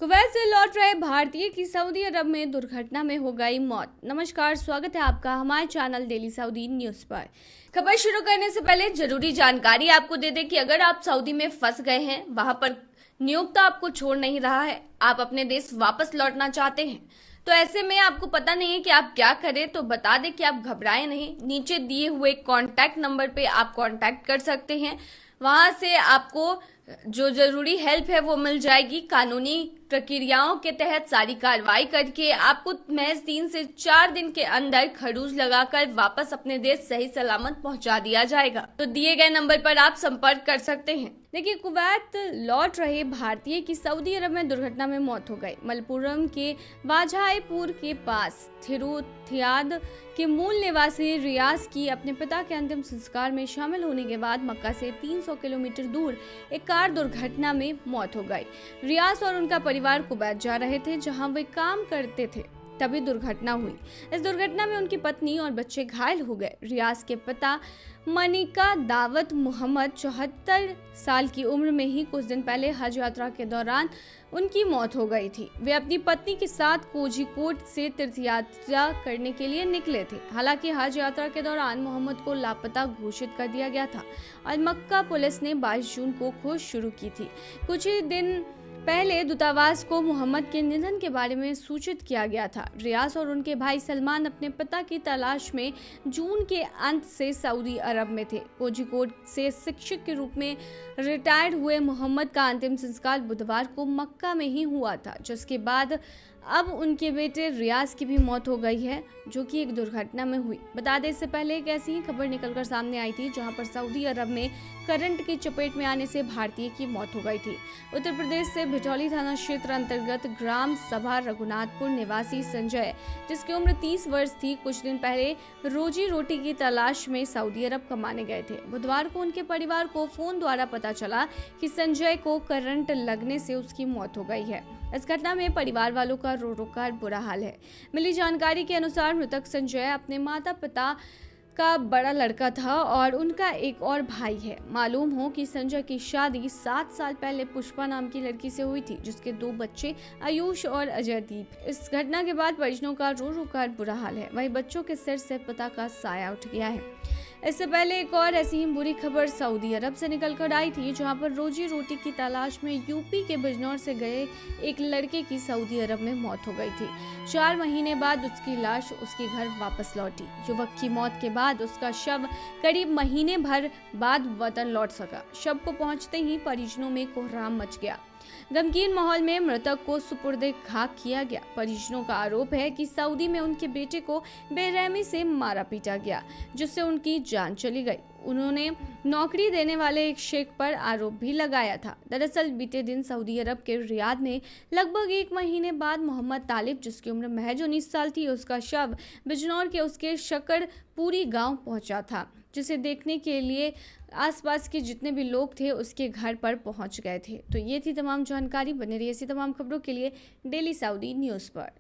Kuwait से लौट रहे भारतीय की सऊदी अरब में दुर्घटना में हो गई मौत। नमस्कार, स्वागत है आपका हमारे चैनल डेली सऊदी न्यूज पर। खबर शुरू करने से पहले जरूरी जानकारी आपको दे दें कि अगर आप सऊदी में फंस गए हैं, वहां पर नियोक्ता आपको छोड़ नहीं रहा है, आप अपने देश वापस लौटना चाहते हैं, तो ऐसे में आपको पता नहीं है कि आप क्या करें, तो बता दें कि आप घबराएं नहीं। नीचे दिए हुए कॉन्टैक्ट नंबर पे आप कॉन्टैक्ट कर सकते हैं। वहां से आपको जो जरूरी हेल्प है वो मिल जाएगी। कानूनी प्रक्रियाओं के तहत सारी कार्रवाई करके आपको महज 3 से 4 दिन के अंदर खरूज लगाकर वापस अपने देश सही सलामत पहुंचा दिया जाएगा। तो दिए गए नंबर पर आप संपर्क कर सकते हैं। देखिए, कुवैत लौट रहे भारतीय की सऊदी अरब में दुर्घटना में मौत हो गई। मलपुरम के वाजहाईपुर के पास थिरुथियाद के मूल निवासी रियाज की अपने पिता के अंतिम संस्कार में शामिल होने के बाद मक्का से 300 किलोमीटर दूर एक कार दुर्घटना में मौत हो गई। रियाज और उनका परिवार कुवैत जा रहे थे, जहां वे काम करते थे, तभी दुर्घटना हुई। इस दुर्घटना में उनकी पत्नी और बच्चे घायल हो गए। रियाज के पिता मनिका दावत मोहम्मद 74 साल की उम्र में ही कुछ दिन पहले हज यात्रा के दौरान उनकी मौत हो गई थी। वे अपनी पत्नी के साथ कोझिकोड से तीर्थ यात्रा करने के लिए निकले थे। हालांकि हज यात्रा के दौरान मोहम्मद को लापता घोषित कर दिया गया था और मक्का पुलिस ने 22 जून को खोज शुरू की थी। कुछ ही दिन पहले दूतावास को मोहम्मद के निधन के बारे में सूचित किया गया था। रियाज और उनके भाई सलमान अपने पिता की तलाश में जून के अंत से सऊदी अरब में थे। कोझिकोड से शिक्षक के रूप में रिटायर्ड हुए मोहम्मद का अंतिम संस्कार बुधवार को मक्का में ही हुआ था, जिसके बाद अब उनके बेटे रियाज की भी मौत हो गई है, जो कि एक दुर्घटना में हुई। बता दें, इससे पहले एक ऐसी ही खबर निकलकर सामने आई थी, जहां पर सऊदी अरब में करंट की चपेट में आने से भारतीय की मौत हो गई थी। उत्तर प्रदेश से भिटौली थाना क्षेत्र अंतर्गत ग्राम सभा रघुनाथपुर निवासी संजय, जिसकी उम्र 30 वर्ष थी, कुछ दिन पहले रोजी रोटी की तलाश में सऊदी अरब कमाने गए थे। बुधवार को उनके परिवार को फोन द्वारा पता चला कि संजय को करंट लगने से उसकी मौत हो गई है। इस घटना में परिवार वालों का रो रो कर बुरा हाल है। मिली जानकारी के अनुसार मृतक संजय अपने माता पिता का बड़ा लड़का था और उनका एक और भाई है। मालूम हो कि संजय की शादी 7 साल पहले पुष्पा नाम की लड़की से हुई थी, जिसके 2 बच्चे आयुष और अजयदीप। इस घटना के बाद परिजनों का रो रो कर बुरा हाल है। वहीं बच्चों के सिर से पिता का साया उठ गया है। इससे पहले एक और ऐसी ही बुरी खबर सऊदी अरब से निकल कर आई थी, जहां पर रोजी रोटी की तलाश में यूपी के बिजनौर से गए एक लड़के की सऊदी अरब में मौत हो गई थी। 4 महीने बाद उसकी लाश उसके घर वापस लौटी। युवक की मौत के बाद उसका शव करीब महीने भर बाद वतन लौट सका। शव को पहुंचते ही परिजनों में कोहराम मच गया। गमगीन माहौल में मृतक को सुपुर्दे खाक किया गया। परिजनों का आरोप है कि सऊदी में उनके बेटे को बेरहमी से मारा पीटा गया, जिससे उनकी जान चली गई। उन्होंने नौकरी देने वाले एक शेख पर आरोप भी लगाया था। दरअसल बीते दिन सऊदी अरब के रियाद में लगभग 1 महीने बाद मोहम्मद तालिब, जिसकी उम्र महज 19 साल थी, उसका शव बिजनौर के उसके शकरपुरी गांव पहुंचा था, जिसे देखने के लिए आसपास के जितने भी लोग थे उसके घर पर पहुंच गए थे। तो ये थी तमाम जानकारी। बने रहिए ऐसी तमाम खबरों के लिए डेली सऊदी न्यूज़ पर।